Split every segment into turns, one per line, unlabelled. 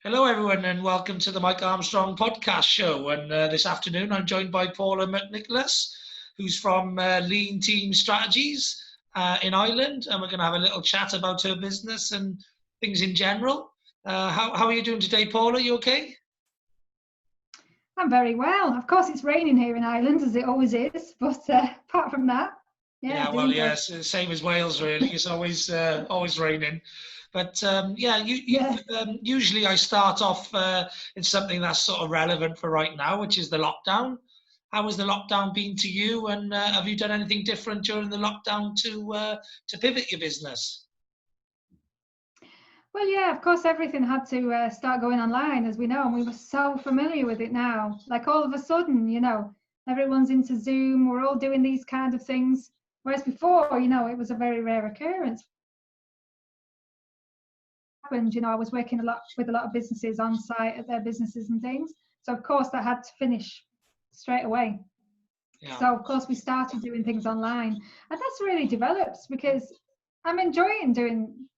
Hello, everyone, and welcome to the Mike Armstrong podcast show. And this afternoon, I'm joined by Paula McNicholas, who's from Lean Team Strategies in Ireland, and we're going to have a little chat about her business and things in general. How are you doing today, Paula? You okay?
I'm very well. Of course, it's raining here in Ireland, as it always is. But apart from that,
Yeah, well, yes, same as Wales, really. It's always raining. But usually I start off in something that's sort of relevant for right now, which is the lockdown. How has the lockdown been to you? And have you done anything different during the lockdown to pivot your business?
Well, yeah, of course, everything had to start going online, as we know, and we were so familiar with it now. Like all of a sudden, everyone's into Zoom. We're all doing these kind of things. Whereas before, it was a very rare occurrence. I was working with a lot of businesses on site at their businesses and things. So of course that had to finish straight away. Yeah. So of course we started doing things online, and that's really developed because I'm enjoying doing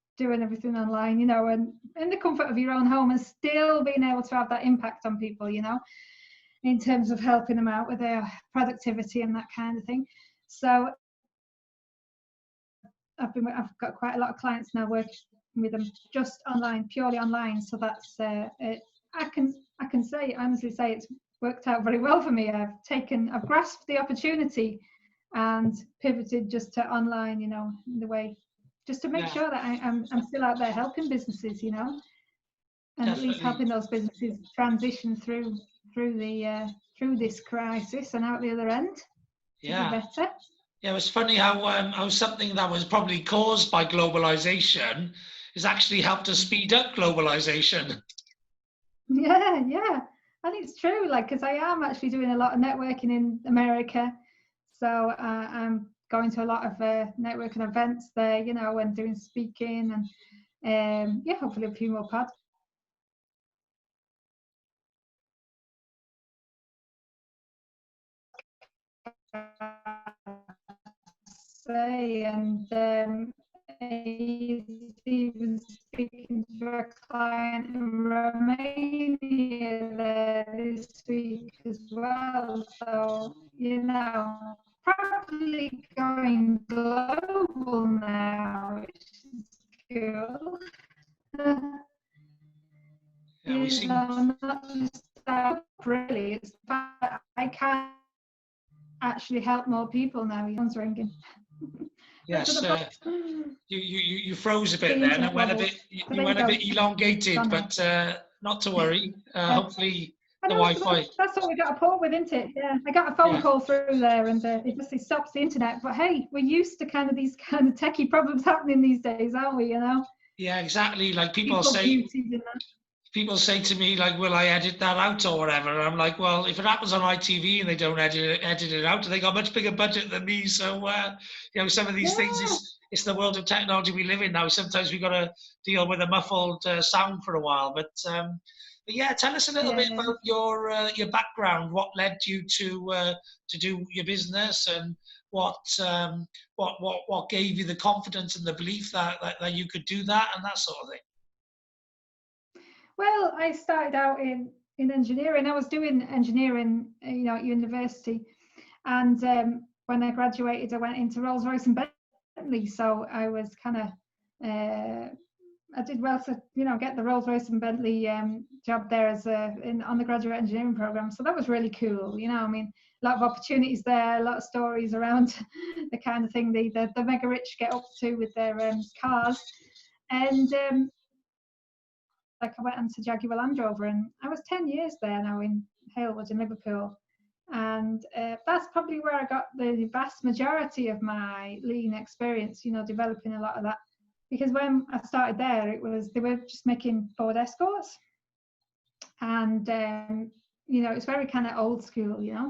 everything online, and in the comfort of your own home, and still being able to have that impact on people, in terms of helping them out with their productivity and that kind of thing. So I've got quite a lot of clients now working with them just online, purely online. So that's I can honestly say it's worked out very well for me. I've grasped the opportunity and pivoted just to online, in the way, just to make sure that I'm still out there helping businesses, and definitely, at least helping those businesses transition through this crisis and out the other end to be better.
Yeah, it was funny how something that was probably caused by globalization has actually helped us speed up globalization.
Yeah, and it's true. Like, because I am actually doing a lot of networking in America, so I'm going to a lot of networking events there, and doing speaking and hopefully a few more podcasts. And even speaking to a client in Romania there this week as well. So, probably going global now, which is cool. Not just that, really. It's that I can actually help more people now. Your phone's ringing.
Yes, you froze a bit there, and it went a bit. You went a bit elongated, but not to worry. Hopefully, the Wi-Fi.
That's what we got to put with, isn't it? Yeah, I got a phone call through there, and it just stops the internet. But hey, we're used to kind of these kind of techie problems happening these days, aren't we?
Yeah, exactly. Like people say to me, like, will I edit that out or whatever? And I'm like, well, if it happens on ITV and they don't edit it out, they got a much bigger budget than me. So, some of these things, it's the world of technology we live in now. Sometimes we've got to deal with a muffled sound for a while. But yeah, tell us a little bit about your background. What led you to do your business, and what gave you the confidence and the belief that you could do that and that sort of thing?
Well, I started out in engineering. I was doing engineering, at university, and when I graduated, I went into Rolls-Royce and Bentley. So I was kind of, I did well to, get the Rolls-Royce and Bentley job there as on the graduate engineering program. So that was really cool. A lot of opportunities there, a lot of stories around the kind of thing the mega rich get up to with their cars, and. I went on to Jaguar Land Rover, and I was 10 years there now in Halewood in Liverpool. And that's probably where I got the vast majority of my lean experience, developing a lot of that. Because when I started there, they were just making Ford Escorts. And, it's very kind of old school,
Yeah.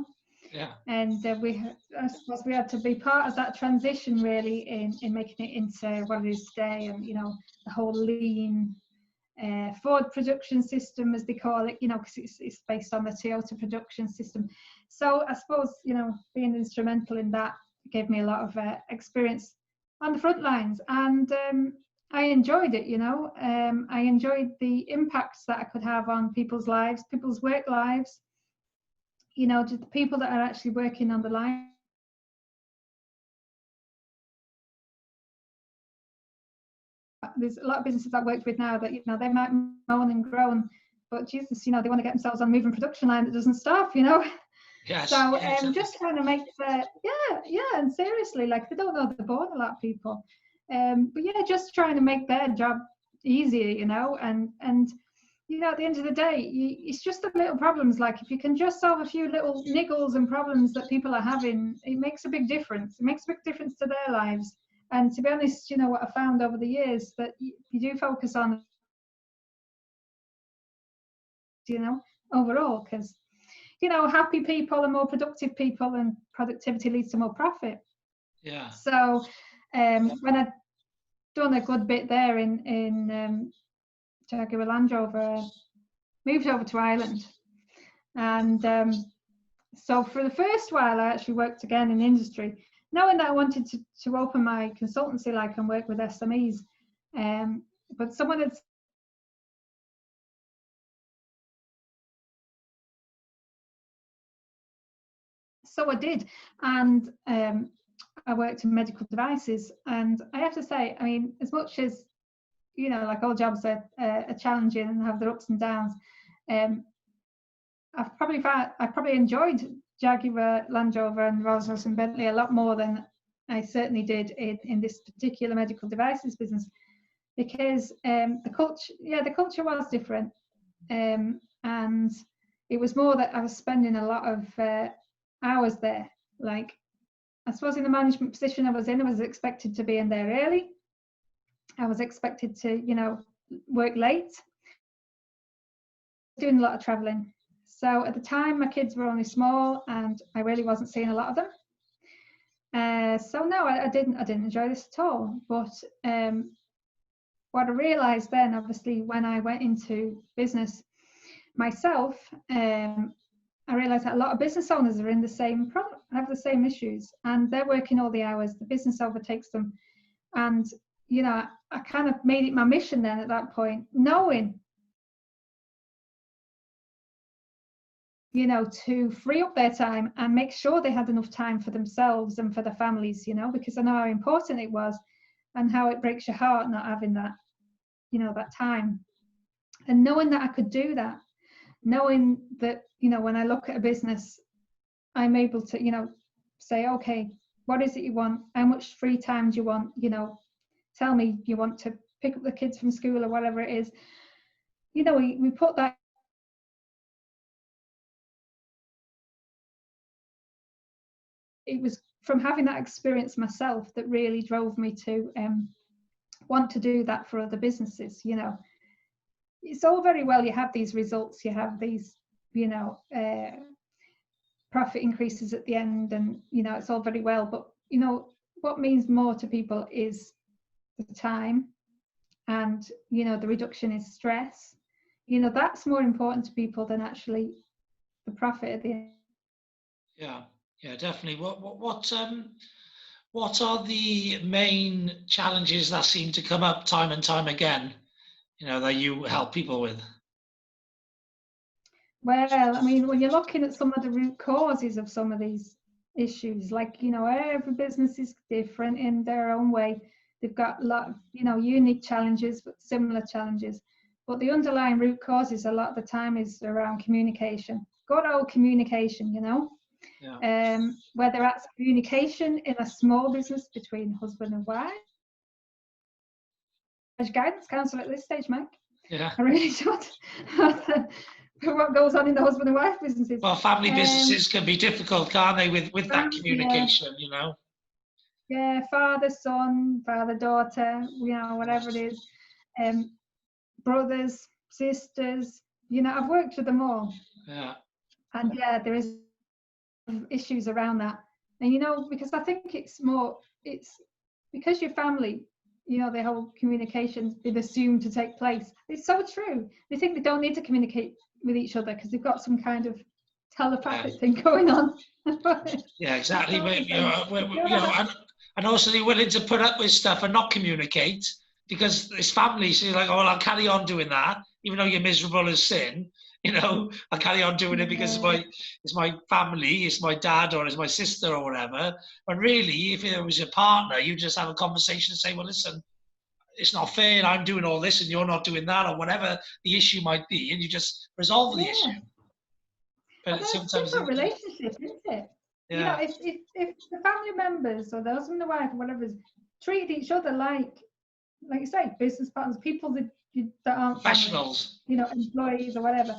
And I suppose we had to be part of that transition, really, in making it into what it is today. And, the whole lean Ford production system, as they call it, because it's based on the Toyota production system. So I suppose, being instrumental in that gave me a lot of experience on the front lines. And I enjoyed it, I enjoyed the impacts that I could have on people's lives, people's work lives, just the people that are actually working on the line. There's a lot of businesses I worked with now that, they might moan and groan, but Jesus, they want to get themselves on a moving production line that doesn't stop,
Yes.
So
Exactly.
just trying to make and seriously, like, they don't know the board, a lot of people. But yeah, just trying to make their job easier, and at the end of the day, it's just the little problems. Like, if you can just solve a few little niggles and problems that people are having, it makes a big difference. It makes a big difference to their lives. And to be honest, what I found over the years, that you do focus on, overall, because happy people are more productive people, and productivity leads to more profit.
Yeah.
So when I'd done a good bit there in Jaguar Land Rover, moved over to Ireland. And so for the first while, I actually worked again in industry, knowing that I wanted to open my consultancy, like, and work with SMEs. But someone had, so I did. And I worked in medical devices. And I have to say, I mean, as much as, like, all jobs are challenging and have their ups and downs, I probably enjoyed Jaguar, Land Rover and Rolls-Royce and Bentley a lot more than I certainly did in this particular medical devices business, because the culture was different, and it was more that I was spending a lot of hours there. Like, I suppose in the management position I was expected to be in there early. I was expected to, work late, doing a lot of traveling. So at the time, my kids were only small, and I really wasn't seeing a lot of them. So no, I didn't enjoy this at all. But what I realised then, obviously, when I went into business myself, I realised that a lot of business owners are in the same problem, have the same issues, and they're working all the hours. The business overtakes them, and I kind of made it my mission then at that point, knowing, to free up their time and make sure they had enough time for themselves and for their families, because I know how important it was, and how it breaks your heart not having that, that time. And knowing that I could do that, knowing that, when I look at a business, I'm able to, say, okay, what is it you want? How much free time do you want? Tell me you want to pick up the kids from school or whatever it is. We put that. It was from having that experience myself that really drove me to want to do that for other businesses. It's all very well, you have these results, you have these, profit increases at the end, and it's all very well, but what means more to people is the time, and the reduction in stress. That's more important to people than actually the profit at the end.
Yeah, definitely. What are the main challenges that seem to come up time and time again, that you help people with?
Well, I mean, when you're looking at some of the root causes of some of these issues, like, every business is different in their own way. They've got a lot of, unique challenges, but similar challenges. But the underlying root causes a lot of the time is around communication. Good old communication,
Yeah.
Whether that's communication in a small business between husband and wife. Guidance counsellor at this stage, Mike.
Yeah.
I really don't know what goes on in the husband and wife businesses.
Well, family businesses can be difficult, can't they, with that communication,
Yeah, father, son, father, daughter, whatever it is. Brothers, sisters, I've worked with them all.
Yeah.
And yeah, there is issues around that. And, because I think it's because your family, the whole communication is assumed to take place. It's so true. They think they don't need to communicate with each other because they've got some kind of telepathic thing going on.
Yeah, exactly. And also they're willing to put up with stuff and not communicate, because it's family. So you're like, oh, well, I'll carry on doing that, even though you're miserable as sin. I'll carry on doing it because it's my family, it's my dad or it's my sister or whatever. But really, if it was your partner, you just have a conversation and say, well, listen, it's not fair. I'm doing all this and you're not doing that, or whatever the issue might be, and you just resolve the issue.
But that's different relationship, isn't it?
Yeah.
If the family members or the husband and wife or whatever treated each other like you say, business partners, people that aren't
professionals,
employees or whatever,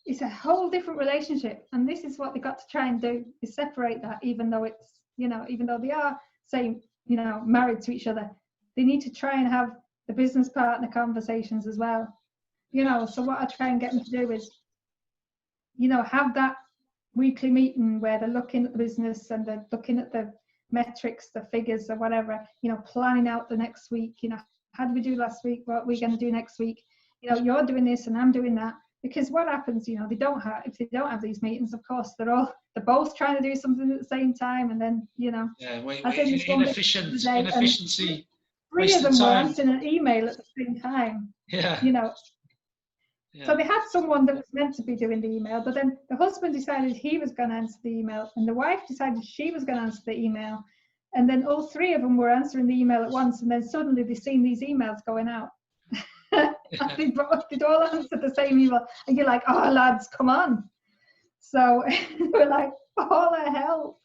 it's a whole different relationship. And this is what they got to try and do, is separate that, even though it's, even though they are saying, married to each other, they need to try and have the business partner conversations as well. So what I try and get them to do is, have that weekly meeting where they're looking at the business and they're looking at the metrics, the figures or whatever, planning out the next week, how did we do last week? What are we going to do next week? You're doing this and I'm doing that. Because what happens, if they don't have these meetings, of course, they're both trying to do something at the same time, and then,
inefficiency.
Three of them were answering an email at the same time.
Yeah.
So they had someone that was meant to be doing the email, but then the husband decided he was going to answer the email, and the wife decided she was going to answer the email. And then all three of them were answering the email at once, and then suddenly they've seen these emails going out. They'd all answered the same email, and you're like, oh, lads, come on. So we're like, all our help.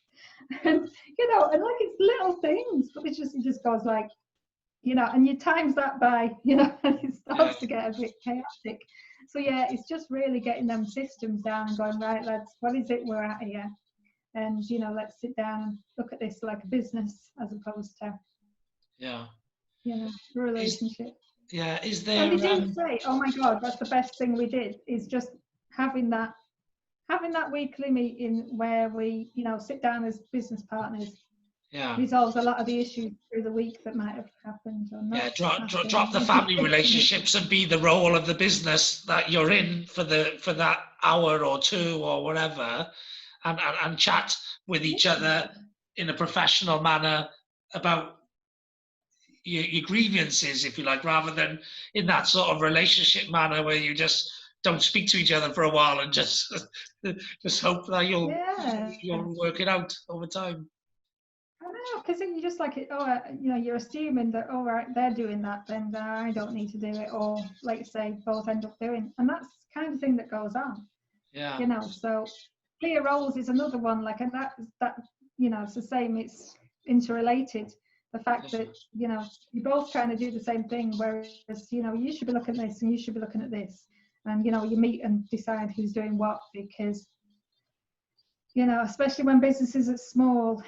And, and like it's little things, but it just goes like, and you times that by, and it starts to get a bit chaotic. So yeah, it's just really getting them systems down and going, right, lads, what is it we're at here? And, let's sit down and look at this like a business as opposed to, a relationship.
Is there...
And they did say, oh my God, that's the best thing we did, is just having that weekly meeting where we, sit down as business partners. Resolves a lot of the issues through the week that might have happened or not.
Drop the family relationships and be the role of the business that you're in for that hour or two or whatever, and chat with each other in a professional manner about your grievances, if you like, rather than in that sort of relationship manner where you just don't speak to each other for a while and just hope that you'll work it out over time.
I know, because then you just like it. Oh, you're assuming that, oh, right, they're doing that, then I don't need to do it, or like you say, both end up doing, and that's the kind of thing that goes on.
Yeah.
So clear roles is another one, like, and that it's the same. It's interrelated. The fact that you're both trying to do the same thing, whereas you should be looking at this and you should be looking at this, and you meet and decide who's doing what, because especially when businesses are small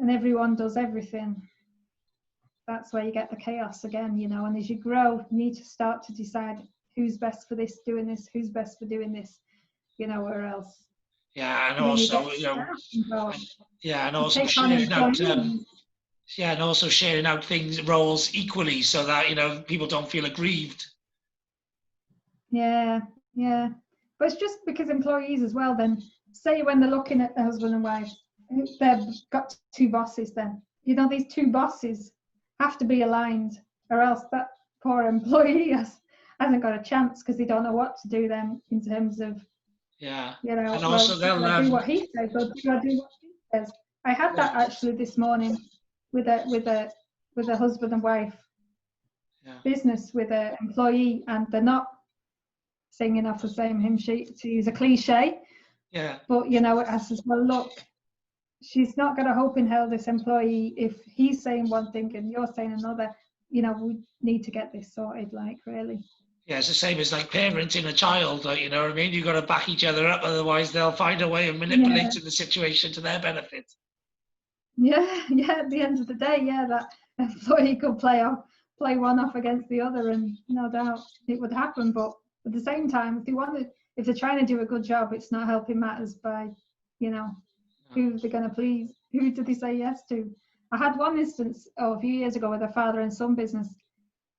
and everyone does everything, that's where you get the chaos again, and as you grow, you need to start to decide who's best for this, doing this, who's best for doing this, or else.
And also, and also sharing out, and also sharing out roles equally, so that, people don't feel aggrieved.
Yeah. But it's just because employees as well, then, say when they're looking at the husband and wife, they've got two bosses then. These two bosses have to be aligned, or else that poor employee hasn't got a chance, because they don't know what to do then in terms of,
and also they'll
do what he says, or do I do what he says? I had that actually this morning with a husband and wife business with an employee, and they're not singing off the same hymn sheet, to use a cliche. But I says, well, look, she's not got a hope in hell, this employee, if he's saying one thing and you're saying another. We need to get this sorted, like, really.
Yeah, it's the same as like parenting a child, like, you know what I mean? You've got to back each other up, otherwise they'll find a way of manipulating the situation to their benefit.
Yeah, at the end of the day, that employee could play one off against the other, and no doubt it would happen. But at the same time, if they're trying to do a good job, it's not helping matters by, who they're going to please, who do they say yes to. I had one instance a few years ago with a father and son business,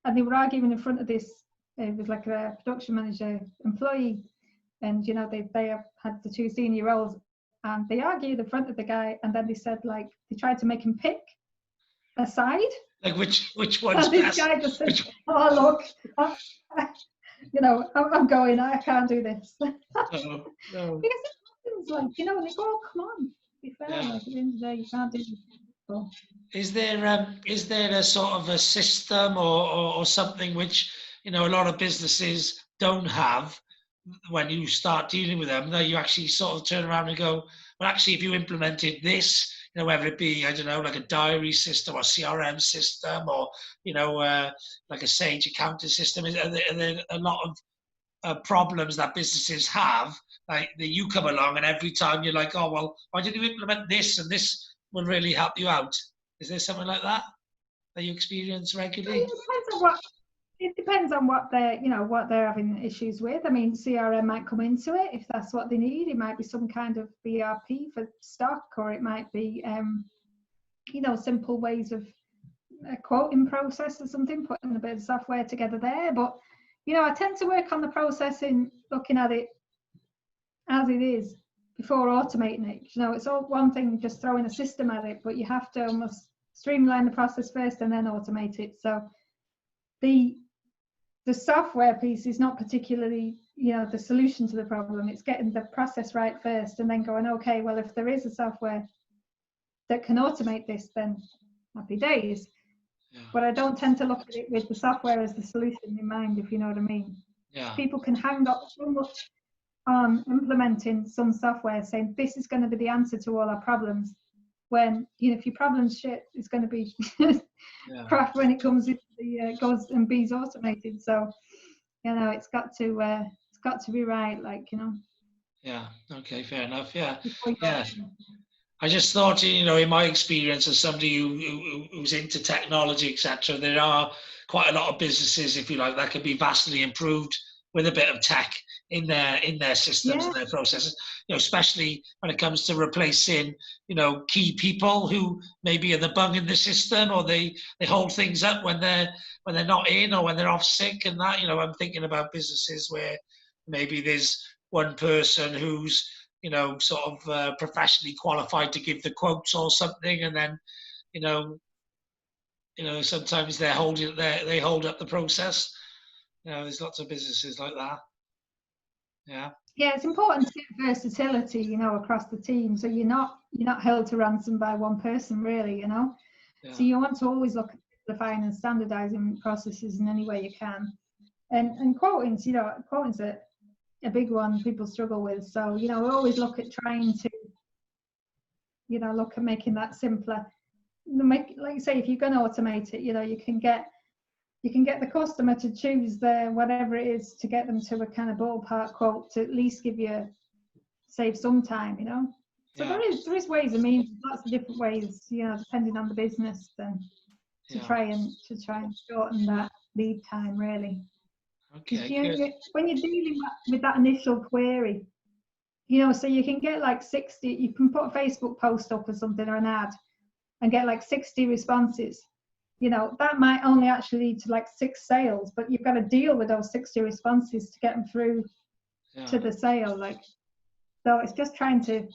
and they were arguing in front of this. It was like a production manager employee, and they had the two senior roles, and they argued in front of the guy, and then they said, like, they tried to make him pick, aside.
Like which one's
And this
best?
guy just said, "Oh look, I'm going. I can't do this."
No.
Because it happens, like, and they go, "Oh, come on, be fair.
Yeah.
Like, at the end of the day, you can't do this." So,
Is there a sort of a system or something which a lot of businesses don't have when you start dealing with them, that you actually sort of turn around and go, well, actually, if you implemented this, whether it be, I don't know, like a diary system or CRM system or, like a Sage accounting system, are there a lot of problems that businesses have, like that you come along and every time you're like, oh, well, why didn't you implement this and this will really help you out? Is there something like that you experience regularly?
it depends on what they're having issues with. I mean, CRM might come into it if that's what they need. It might be some kind of BRP for stock, or it might be simple ways of a quoting process or something, putting a bit of software together there. But I tend to work on the processing, looking at it as it is before automating it. It's all one thing just throwing a system at it, but you have to almost streamline the process first and then automate it. So the software piece is not particularly the solution to the problem. It's getting the process right first and then going, okay, well, if there is a software that can automate this, then happy days. Yeah. But I don't tend to look at it with the software as the solution in mind, if you know what I mean.
Yeah.
People can hang up so much on implementing some software saying this is going to be the answer to all our problems, when if your problem's shit, it's going to be crap when it comes into the goes and bees automated. So it's got to be right, like.
Yeah. Okay. Fair enough. Yeah. Yeah. I just thought, in my experience as somebody who's into technology, etc., there are quite a lot of businesses, if you like, that can be vastly improved with a bit of tech in their systems and their processes. Especially when it comes to replacing, key people who maybe are the bung in the system, or they hold things up when they're not in or when they're off sick and that. I'm thinking about businesses where maybe there's one person who's sort of professionally qualified to give the quotes or something, and then, sometimes they hold up the process. There's lots of businesses like that. Yeah.
Yeah, it's important to get versatility, across the team, so you're not held to ransom by one person, really, Yeah. So you want to always look at simplifying and standardizing processes in any way you can, and quoting's, quoting's a big one people struggle with. So we always look at trying to look at making that simpler. Like you say, if you're going to automate it, you can get the customer to choose whatever it is to get them to a kind of ballpark quote to at least save some time. So there is ways and means, lots of different ways, depending on the business, and to try and shorten that lead time, really.
Okay,
when you're dealing with that initial query, so you can get like 60, you can put a Facebook post up or something, or an ad, and get like 60 responses. That might only actually lead to like 6 sales, but you've got to deal with those 60 responses to get them through to the sale. So it's just trying to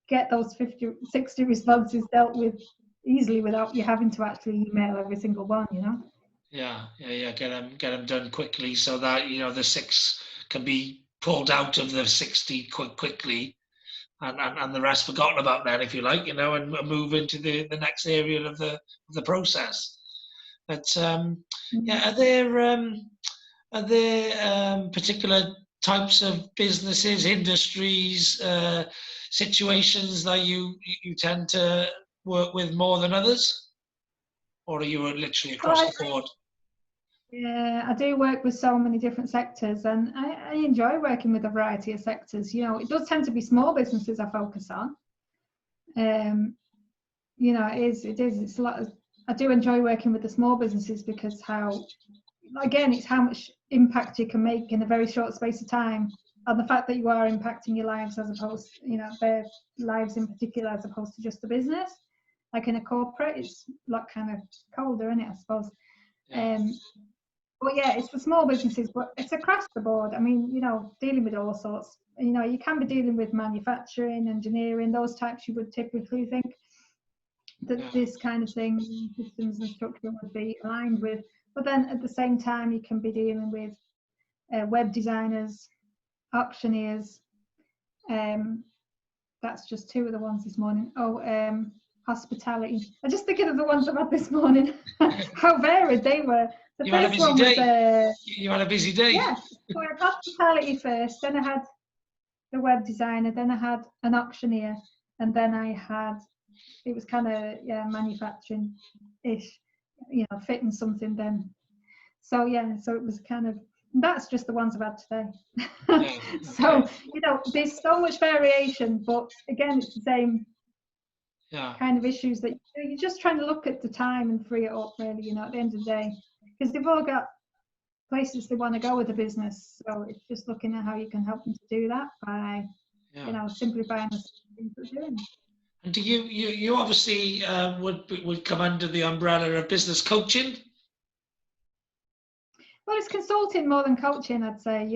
get those 60 responses dealt with easily without you having to actually email every single one,
Yeah. Get them done quickly, so that the 6 can be pulled out of the 60 quickly, and the rest forgotten about then, if you like, and move into the next area of the process. But are there particular types of businesses, industries, situations that you tend to work with more than others, or are you literally across the board?
Yeah, I do work with so many different sectors, and I enjoy working with a variety of sectors. It does tend to be small businesses I focus on. It is. It's a lot. I do enjoy working with the small businesses because it's how much impact you can make in a very short space of time, and the fact that you are impacting your lives as opposed, their lives in particular, as opposed to just the business. Like in a corporate, it's a lot kind of colder, isn't it, I suppose. Yeah. But yeah, it's for small businesses, but it's across the board. I mean, dealing with all sorts. You can be dealing with manufacturing, engineering, those types you would typically think. that this kind of thing, systems and structure would be aligned with. But then at the same time, you can be dealing with web designers, auctioneers. That's just two of the ones this morning. Hospitality. I'm just thinking of the ones I've had this morning. How varied they were. The
You had a
first
busy
one
day.
was
You had a busy day.
yeah. So I had hospitality first, then I had the web designer, then I had an auctioneer, and then I had, it was kind of manufacturing-ish, fitting something then. So yeah, so it was kind of, that's just the ones I've had today.
Yeah,
so there's so much variation, but again, it's the same kind of issues that you're just trying to look at the time and free it up, really. At the end of the day, because they've all got places they want to go with the business, so it's just looking at how you can help them to do that by simplifying the things they're doing.
And do you obviously would come under the umbrella of business coaching?
Well, it's consulting more than coaching, I'd say.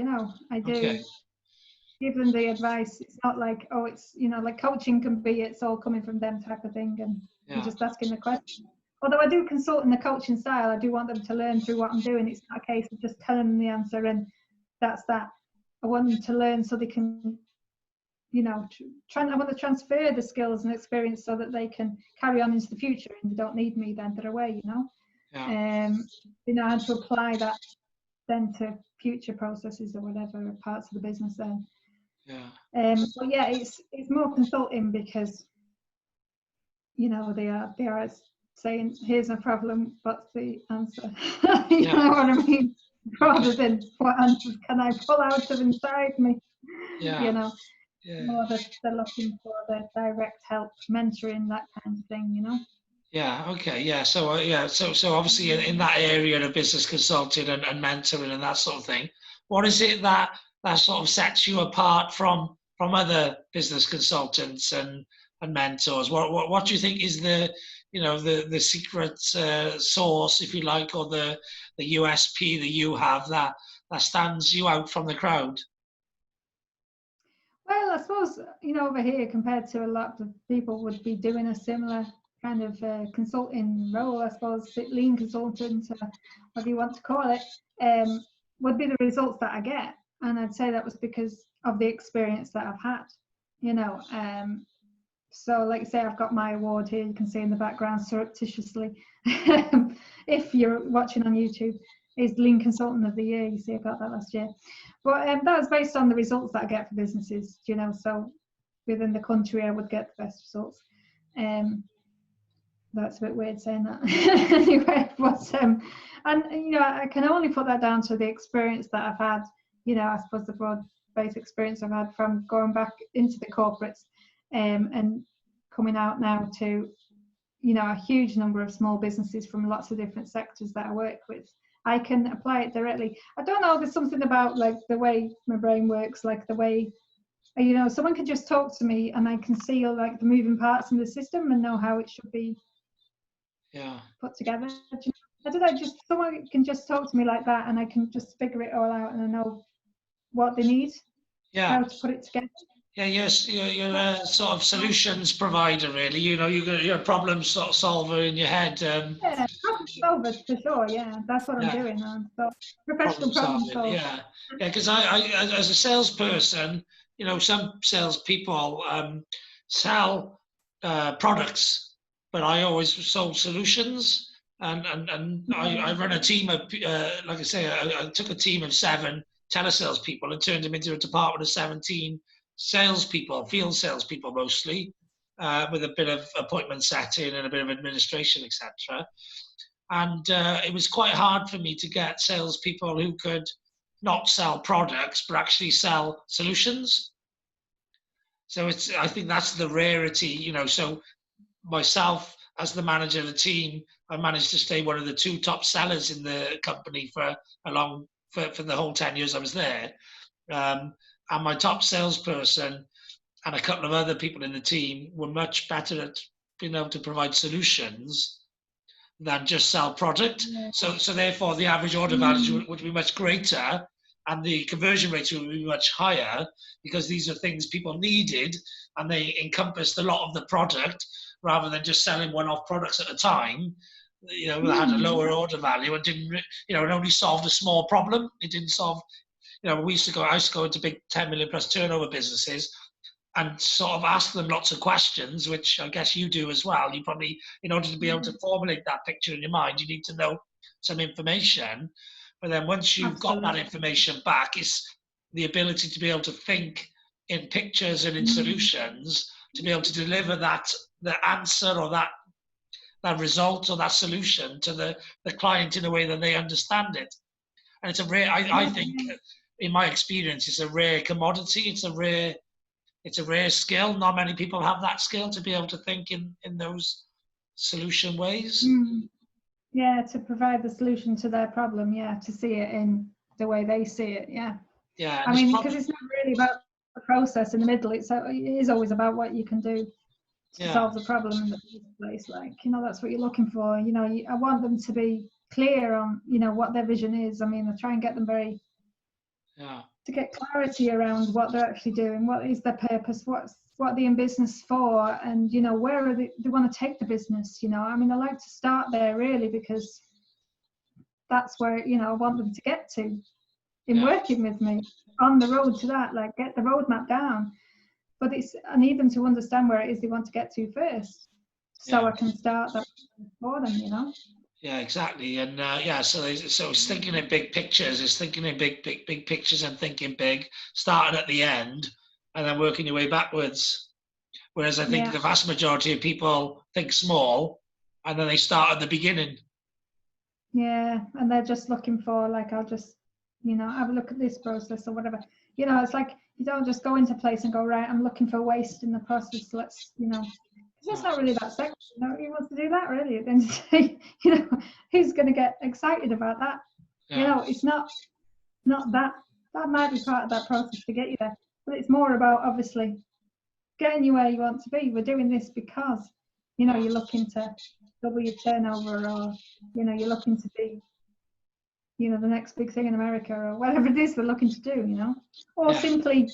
I do give them the advice. It's not like, it's like coaching can be, it's all coming from them type of thing, and you're just asking the question. Although I do consult in the coaching style, I do want them to learn through what I'm doing. It's not a case of just telling them the answer and that's that. I want them to learn so they can, I want to transfer the skills and experience so that they can carry on into the future and they don't need me then, they're away, how to apply that then to future processes or whatever parts of the business then. But yeah, it's more consulting because, they are saying, here's a problem, what's the answer? You know what I mean? Rather than what answers can I pull out of inside me? More that they're looking for the direct help, mentoring, that kind of thing,
Yeah, okay, yeah. So so obviously in that area of business consulting and mentoring and that sort of thing, what is it that sort of sets you apart from other business consultants and mentors? What do you think is the the secret sauce, if you like, or the USP that you have that stands you out from the crowd?
Well, I suppose, over here, compared to a lot of people would be doing a similar kind of consulting role, I suppose, lean consultant, whatever you want to call it, would be the results that I get. And I'd say that was because of the experience that I've had, So like I say, I've got my award here, you can see in the background surreptitiously. If you're watching on YouTube, is Lean Consultant of the Year. You see, I got that last year. But that was based on the results that I get for businesses, so within the country I would get the best results. That's a bit weird saying that. Anyway, but and I can only put that down to the experience that I've had, I suppose the broad-based experience I've had from going back into the corporates and coming out now to a huge number of small businesses from lots of different sectors that I work with. I can apply it directly. I don't know, there's something about like the way my brain works, like the way, someone can just talk to me and I can see all like the moving parts in the system and know how it should be put together. I don't know, just someone can just talk to me like that and I can just figure it all out and I know what they need, how to put it together.
Yeah, yes, you're a sort of solutions provider, really. You're a problem solver in your head.
Yeah, problem solver for sure. Yeah, that's what I'm doing. So professional problem solver.
Yeah, because I, as a salesperson, some salespeople sell products, but I always sold solutions. And I run a team of, like I say, I took a team of 7 telesales people and turned them into a department of 17 salespeople, field salespeople mostly, with a bit of appointment setting and a bit of administration, etc. And it was quite hard for me to get salespeople who could not sell products but actually sell solutions. So I think that's the rarity, So myself as the manager of the team, I managed to stay one of the 2 top sellers in the company for the whole 10 years I was there. And my top salesperson and a couple of other people in the team were much better at being able to provide solutions than just sell product. So therefore the average order value would be much greater and the conversion rates will be much higher because these are things people needed and they encompassed a lot of the product rather than just selling one-off products at a time. That had a lower order value and didn't, it only solved a small problem. It didn't solve, I used to go into big 10 million plus turnover businesses and sort of ask them lots of questions, which I guess you do as well. You probably, in order to be able to formulate that picture in your mind, you need to know some information. But then once you've got that information back, it's the ability to be able to think in pictures and in solutions to be able to deliver the answer or that result or that solution to the client in a way that they understand it. And it's a rare, I think, in my experience, it's a rare commodity. It's a rare skill. Not many people have that skill to be able to think in those solution ways.
Yeah, to provide the solution to their problem. Yeah, to see it in the way they see it. Yeah.
Yeah.
I mean, because it's not really about the process in the middle. It is always about what you can do to solve the problem in the first place. Like, that's what you're looking for. I want them to be clear on, what their vision is. I mean, I try and get them to get clarity around what they're actually doing, what is their purpose, what they're in business for, and where they want to take the business. I mean, I like to start there really, because that's where I want them to get to in working with me on the road to that. Like, get the roadmap down, but I need them to understand where it is they want to get to first, so I can start that for them.
Yeah, exactly. And so it's thinking in big pictures. It's thinking in big pictures and thinking big, starting at the end and then working your way backwards. Whereas I think the vast majority of people think small and then they start at the beginning.
Yeah, and they're just looking for, like, I'll just, have a look at this process or whatever. It's like, you don't just go into a place and go, right, I'm looking for waste in the process. Let's, it's not really that sexy. Who wants to do that really? At the end of the day, who's going to get excited about that? It's not that might be part of that process to get you there, but it's more about obviously getting you where you want to be. We're doing this because you're looking to double your turnover, or you're looking to be the next big thing in America, or whatever it is they're looking to do. Or simply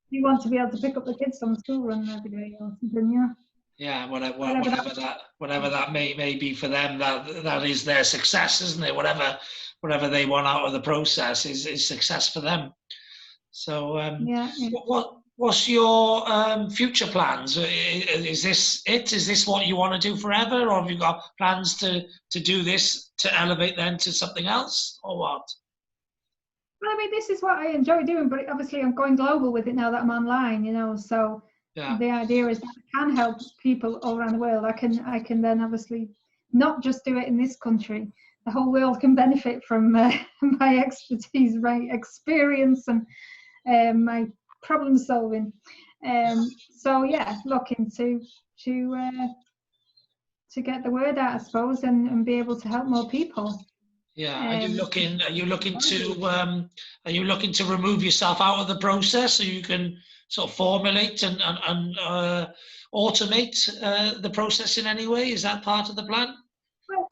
you want to be able to pick up the kids from the school run every day or something.
Yeah, whatever that may be for them, that is their success, isn't it? Whatever they want out of the process is success for them. So, what's your future plans? Is this it? Is this what you want to do forever, or have you got plans to do this to elevate then to something else, or what?
Well, I mean, this is what I enjoy doing, but obviously I'm going global with it now that I'm online. So. Yeah. The idea is that I can help people all around the world. I can then obviously not just do it in this country. The whole world can benefit from my expertise, my experience, and my problem solving. So yeah, looking to get the word out, I suppose, and be able to help more people.
Yeah. Are you looking to remove yourself out of the process so you can sort of formulate and automate the process in any way? Is that part of the plan?
Well,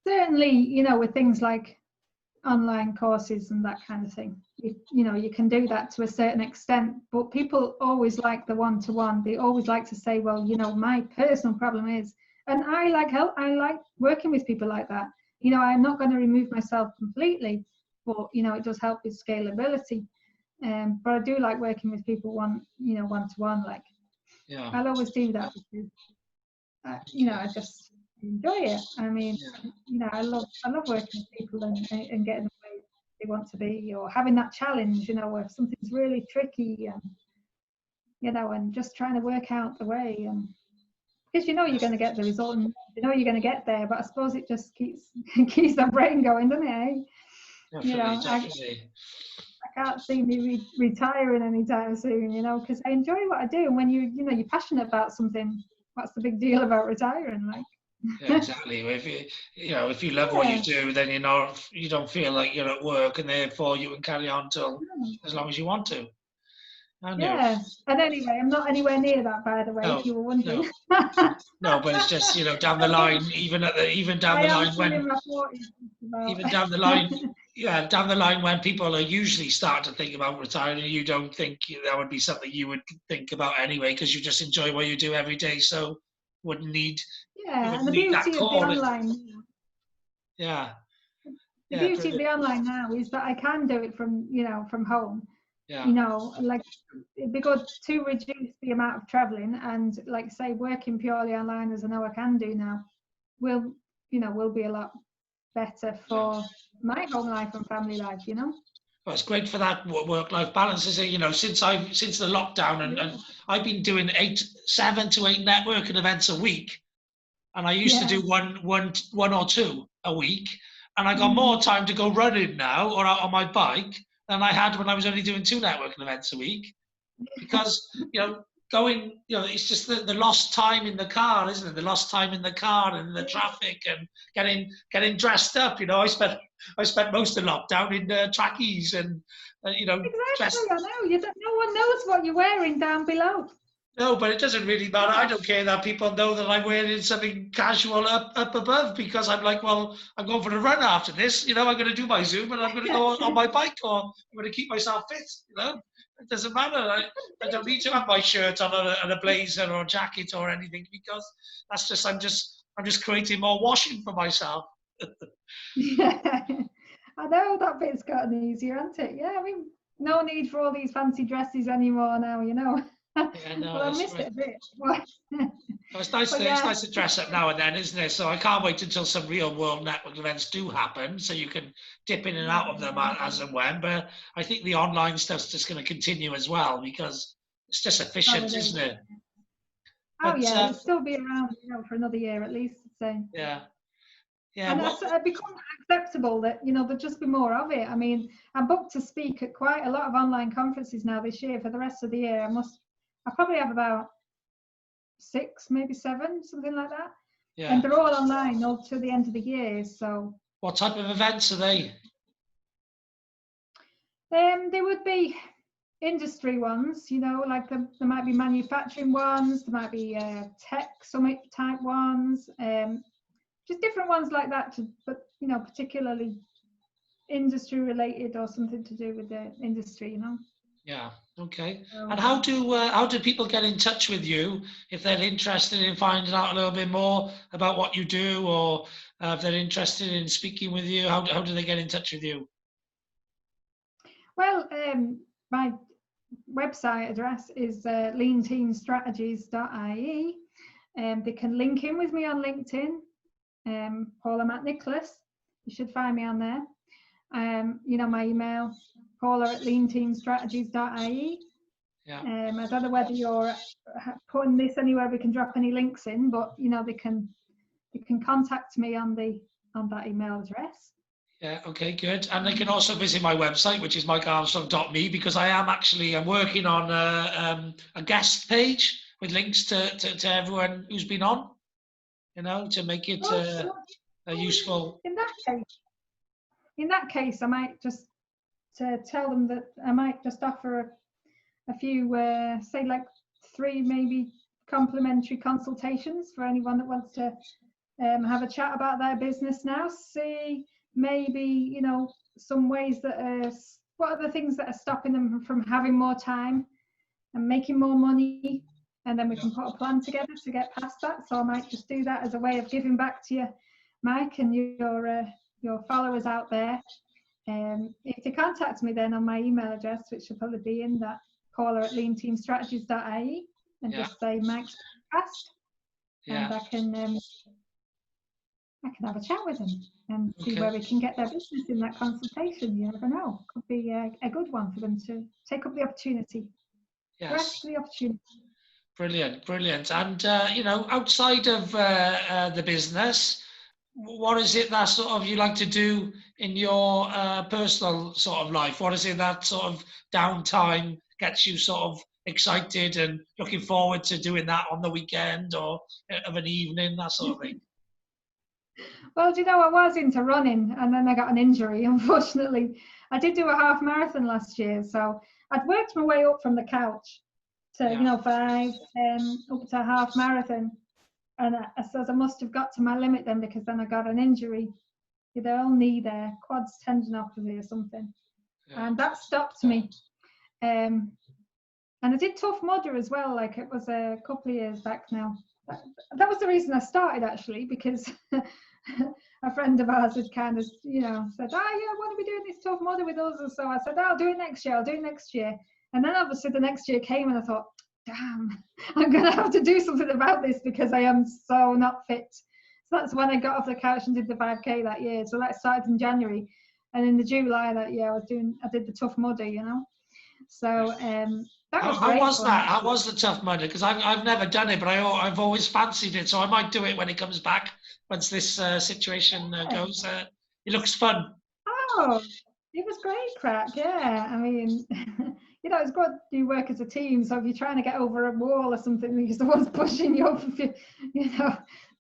certainly, with things like online courses and that kind of thing, you can do that to a certain extent, but people always like the one-to-one. They always like to say, well, my personal problem is, and I like working with people like that. I'm not going to remove myself completely, but it does help with scalability. But I do like working with people one-to-one. Like, I'll always do that because I just enjoy it. I mean, I love working with people and getting them where they want to be, or having that challenge, where something's really tricky and and just trying to work out the way, and because you're going to get the result and you're going to get there, but I suppose it just keeps the brain going, doesn't it?
Definitely.
I can't see me retiring anytime soon, because I enjoy what I do, and when you're passionate about something, what's the big deal about retiring? Like,
yeah, exactly. If you love what you do, then you don't feel like you're at work, and therefore you can carry on till as long as you want to.
Yeah, and anyway, I'm not anywhere near that, by the way, if you were wondering.
No, but it's just down the line, even down the line yeah, down the line when people are usually starting to think about retiring, you don't think that would be something you would think about anyway, because you just enjoy what you do every day, so wouldn't need you
Yeah, and
wouldn't
the
need that
beauty of the
call.
online,
Yeah,
the
yeah,
beauty of
brilliant.
the online now is that I can do it from, from home.
Yeah,
Like it'd be good to reduce the amount of traveling, and like say working purely online as I know I can do now will be a lot better
yeah.
for my home life and family life.
Well, it's great for that work-life balance, is it? Since the lockdown, and
Yeah.
I've been doing 7 to 8 networking events a week, and I used to
Yeah.
do one or two a week, and I got more
Mm.
time to go running now or out on my bike than I had when I was only doing 2 networking events a week. Because going, it's just the lost time in the car, isn't it? The lost time in the car and the traffic and getting dressed up. I spent most of lockdown in trackies and
Exactly,
dressed.
I know. No one knows what you're wearing down below.
No, but it doesn't really matter. I don't care that people know that I'm wearing something casual up above, because I'm like, well, I'm going for a run after this. I'm going to do my Zoom and I'm going to go on my bike, or I'm going to keep myself fit. It doesn't matter. I don't need to have my shirt on and a blazer or a jacket or anything, because that's just I'm just creating more washing for myself.
Yeah. I know that bit's gotten easier, hasn't it? Yeah, I mean, no need for all these fancy dresses anymore now.
Yeah, no,
Well, I
that's
missed
right.
it a bit.
Oh, it's nice
But
to it's
yeah,
nice to dress up now and then, isn't it? So I can't wait until some real world network events do happen, so you can dip in and out of them as and when. But I think the online stuff's just going to continue as well, because it's just
oh,
efficient,
it is.
isn't it?
Oh
But
yeah, it'll still be around, for another year at least. So,
yeah, yeah.
and
What?
it's become acceptable that there'll just be more of it. I mean, I'm booked to speak at quite a lot of online conferences now this year for the rest of the year. I probably have about 6, maybe 7, something like that. And
Yeah.
they're all online all to the end of the year. So
What type of events are they?
there would be industry ones, like there might be manufacturing ones, there might be tech summit type ones, just different ones like that, but particularly industry related or something to do with the industry.
Yeah. Okay.
So,
And how do people get in touch with you if they're interested in finding out a little bit more about what you do, or if they're interested in speaking with you? How do they get in touch with you?
well, my website address is leanteamstrategies.ie. They can link in with me on LinkedIn, Paula McNicholas. You should find me on there. My email, paula@leanteamstrategies.ie.
Yeah.
I don't know whether you're putting this anywhere we can drop any links in, but they can contact me on that email address.
Yeah, okay, good. And they can also visit my website, which is mikearmstrong.me, because I'm working on a guest page with links to everyone who's been on, to make it
Well,
a useful.
in that case, I might just tell them that I might just offer a few, say like 3 maybe complimentary consultations for anyone that wants to have a chat about their business now. See maybe some ways what are the things that are stopping them from having more time and making more money, and then we can put a plan together to get past that. So I might just do that as a way of giving back to you, Mike, and your followers out there. If they contact me then on my email address, which should probably be in that, paula@leanteamstrategies.ie, and
Yeah,
just say Mike's podcast, and
yeah,
I can have a chat with them and see
okay,
where we can get their business in that consultation. You never know. Could be a good one for them to take up the opportunity. Grasp
yes.
the opportunity.
Brilliant, brilliant. And, outside of the business, what is it that sort of you like to do in your personal sort of life? What is it that sort of downtime gets you sort of excited and looking forward to doing that on the weekend or of an evening, that sort of thing?
Well, I was into running and then I got an injury, unfortunately. I did do a half marathon last year, so I'd worked my way up from the couch to,
Yeah,
5, 10, up to a half marathon. And I suppose I must have got to my limit then, because then I got an injury. their whole knee there, quads tendinopathy or something, and that stopped me. And I did Tough Mudder as well, like it was a couple of years back now. That was the reason I started, actually, because a friend of ours had kind of, said, yeah, want to be doing this Tough Mudder with us? And so I said, I'll do it next year. And then obviously the next year came and I thought, damn, I'm going to have to do something about this because I am so not fit. So that's when I got off the couch and did the 5K that year. So that started in January. And in the July that year, I did the Tough Mudder, So that was great.
How was that? How was the Tough Mudder? Because I've never done it, but I've always fancied it. So I might do it when it comes back, once this situation goes. It looks fun.
Oh, it was great crack, yeah. I mean, it's good you work as a team. So if you're trying to get over a wall or something, you're the one's pushing you up,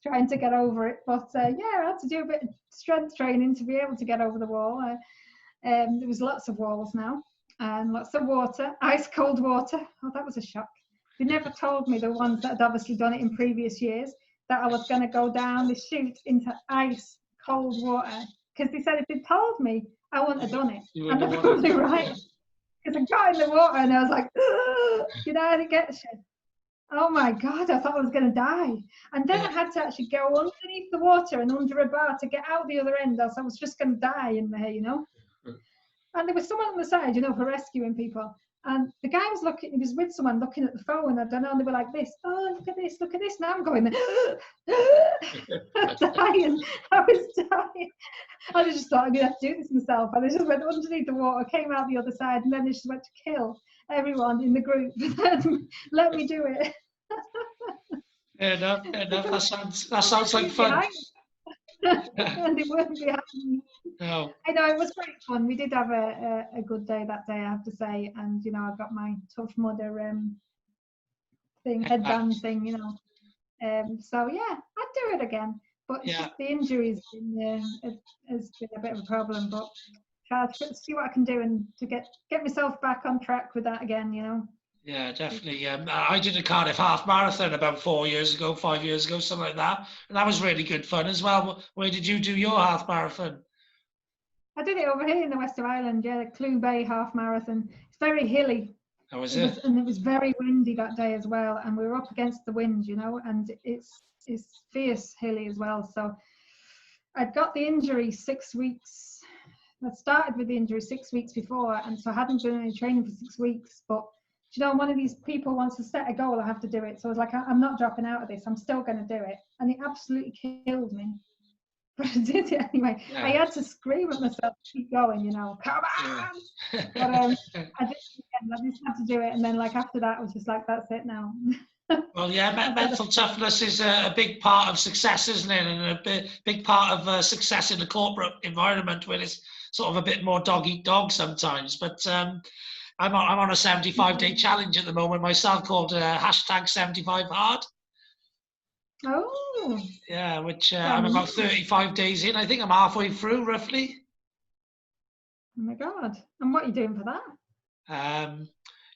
trying to get over it. But I had to do a bit of strength training to be able to get over the wall. There was lots of walls now. And lots of water, ice cold water. Oh, that was a shock. They never told me, the ones that had obviously done it in previous years, that I was going to go down the chute into ice cold water. Because they said if they'd told me, I wouldn't have done it. And they're probably right. Because I got in the water and I was like, and it gets you. Oh my God, I thought I was going to die. And then I had to actually go underneath the water and under a bar to get out the other end, else I was just going to die in there, And there was someone on the side, for rescuing people. And the guy was he was with someone looking at the phone, I don't know, and they were like this, oh, look at this. Now I'm going, dying. I was dying. I just thought I'm going to have to do this myself. And I just went underneath the water, came out the other side, and then they just went to kill everyone in the group. Let me do it.
Fair enough. That sounds like fun.
And they weren't behind me.
No.
I know, it was great fun. We did have a good day that day, I have to say. And I got my Tough Mudder headband thing, so yeah, I'd do it again. But it's just the injuries has been a bit of a problem. But try to see what I can do and to get myself back on track with that again,
Yeah, definitely. I did a Cardiff half marathon about 5 years ago, something like that. And that was really good fun as well. Where did you do your half marathon?
I did it over here in the West of Ireland, the Clew Bay half marathon. It's very hilly.
How was it?
And it was very windy that day as well. And we were up against the wind, and it's fierce hilly as well. So I'd got the injury 6 weeks. I started with the injury 6 weeks before. And so I hadn't done any training for 6 weeks. But one of these people wants to set a goal, I have to do it. So I was like, I'm not dropping out of this. I'm still going to do it. And it absolutely killed me. But I did it anyway. Yeah. I had to scream at myself to keep going, come on! Yeah. But I just had to do it. And then after that, I was just like, that's it now.
Well, yeah, mental toughness is a big part of success, isn't it? And a big part of success in the corporate environment where it's sort of a bit more dog eat dog sometimes. But I'm on a 75-day challenge at the moment myself called #75hard.
Oh.
Yeah, which I'm about 35 days in. I think I'm halfway through, roughly.
Oh my God. And what are you doing for that?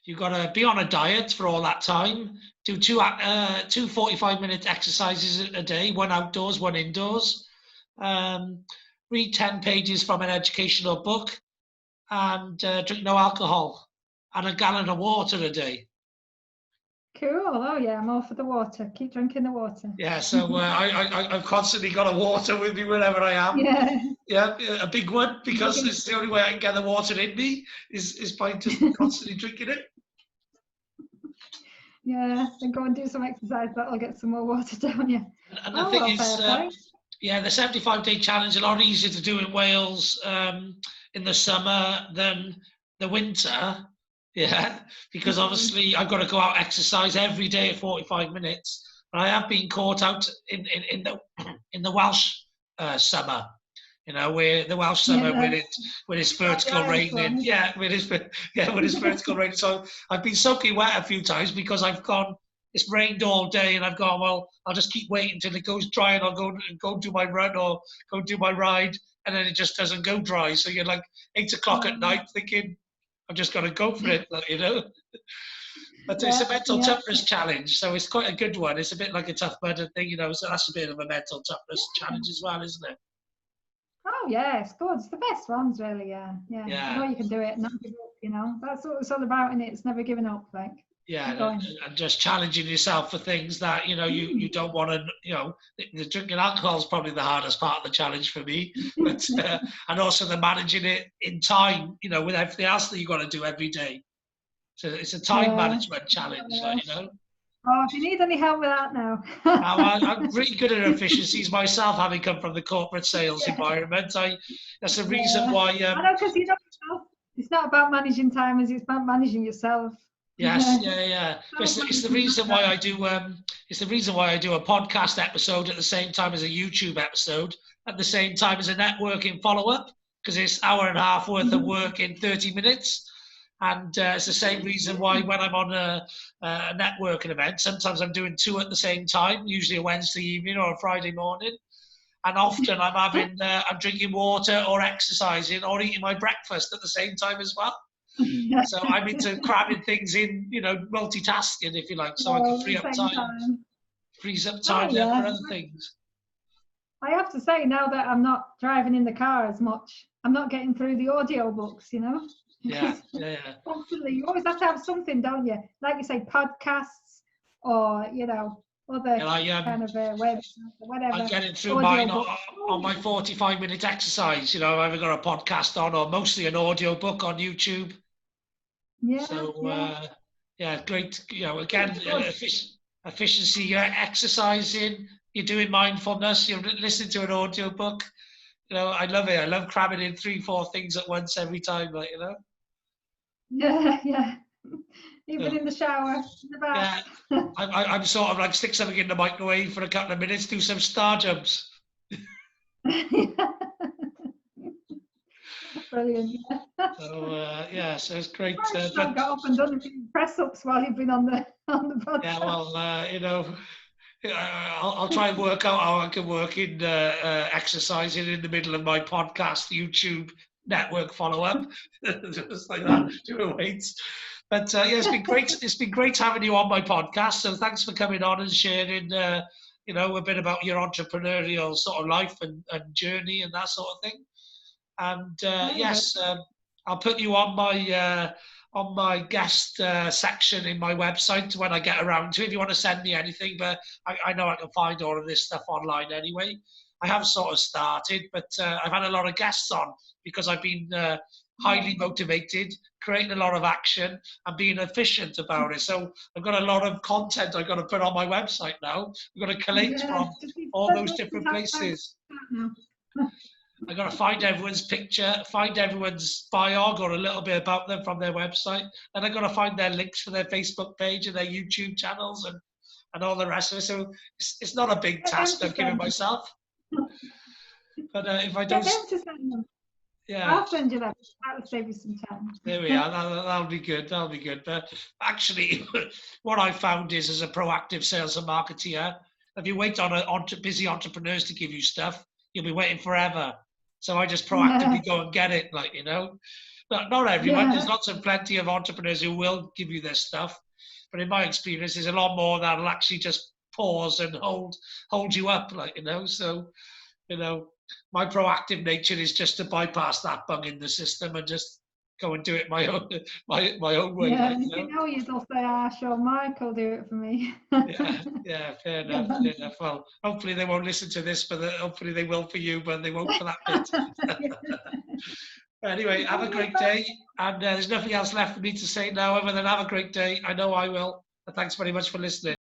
You've got to be on a diet for all that time, do two 45-minute exercises a day, one outdoors, one indoors, read 10 pages from an educational book, and drink no alcohol, and a gallon of water a day.
Cool. Oh yeah, I'm all for the water. Keep drinking the water.
Yeah, so I've constantly got a water with me wherever I am.
Yeah.
Yeah, a big one, because it's the only way I can get the water in me is by just constantly drinking it.
Yeah, then go and do some exercise. That'll get some more water down you.
And the thing is, the 75-day challenge is a lot easier to do in Wales in the summer than the winter. Yeah, because obviously I've got to go out exercise every day at 45 minutes. But I have been caught out in the Welsh summer, where the Welsh summer with its vertical raining. Yeah, with its vertical raining. So I've been soaking wet a few times because it's rained all day, and I've gone, well, I'll just keep waiting until it goes dry, and I'll go do my run or go do my ride, and then it just doesn't go dry. So you're like 8 o'clock at night thinking, I've just got to go for it, But it's a mental toughness challenge, so it's quite a good one. It's a bit like a Tough Mudder thing, so that's a bit of a mental toughness challenge as well, isn't it?
Oh Oh yeah, it's good. It's the best ones, really. Yeah.
Yeah.
I know you can do it. Not give up. You know, that's what it's all about, and it's never giving up. Like.
Yeah, and just challenging yourself for things that you don't want to. The drinking alcohol is probably the hardest part of the challenge for me, but and also the managing it in time. With everything else that you got to do every day. So it's a time management challenge,
Oh, if you need any help with that now.
I'm really good at efficiencies myself, having come from the corporate sales environment. That's the reason why.
I know, because it's not about managing time, it's about managing yourself.
Yes, yeah. It's the reason why I do. It's the reason why I do a podcast episode at the same time as a YouTube episode, at the same time as a networking follow-up, because it's hour and a half worth of work in 30 minutes. And it's the same reason why when I'm on a networking event, sometimes I'm doing 2 at the same time, usually a Wednesday evening or a Friday morning. And often I'm drinking water or exercising or eating my breakfast at the same time as well. So I'm into cramming things in, multitasking, if you like, so I can free up time. Frees up time there for other things.
I have to say, now that I'm not driving in the car as much, I'm not getting through the audio books,
Yeah.
Constantly, you always have to have something, don't you? Like you say, podcasts or, other kind of webs, whatever.
I'm getting through mine on my 45-minute exercise. I've either got a podcast on or mostly an audio book on YouTube.
Yeah.
So, great. Again, efficiency. You're exercising. You're doing mindfulness. You're listening to an audio book. I love it. I love cramming in 3-4 things at once every time.
Yeah. Even in the shower, in the bath.
Yeah. I'm sort of like stick something in the microwave for a couple of minutes, do some star jumps.
Brilliant.
So it's great.
I've got up and done a few press ups while you've been on the podcast.
Yeah, well, I'll try and work out how I can work in exercising in the middle of my podcast, YouTube network follow-up, just like that, doing weights. But it's been great. It's been great having you on my podcast. So thanks for coming on and sharing, a bit about your entrepreneurial sort of life and journey and that sort of thing. And I'll put you on my guest section in my website when I get around to it, if you want to send me anything. But I know I can find all of this stuff online anyway. I have sort of started, but I've had a lot of guests on because I've been highly motivated, creating a lot of action and being efficient about it. So I've got a lot of content I've got to put on my website now. I've got to collate from all those different places. I got to find everyone's picture, find everyone's biog or a little bit about them from their website, and I got to find their links for their Facebook page and their YouTube channels and all the rest of it. So it's not a big task I've given myself. But if I don't,
I'll send you that. That'll save you some time.
There we are. That'll be good. That'll be good. But actually, what I found is, as a proactive sales and marketeer, if you wait on busy entrepreneurs to give you stuff, you'll be waiting forever. So I just proactively go and get it, But not everyone. There's plenty of entrepreneurs who will give you their stuff. But in my experience, there's a lot more that'll actually just pause and hold you up, So, my proactive nature is just to bypass that bug in the system and just go and do it my own way.
Yeah, you'll say, sure, Mike will do it for me.
Fair enough. Well, hopefully they won't listen to this, but hopefully they will for you, but they won't for that bit. Anyway, have a great day. And there's nothing else left for me to say now other than have a great day. I know I will. And thanks very much for listening.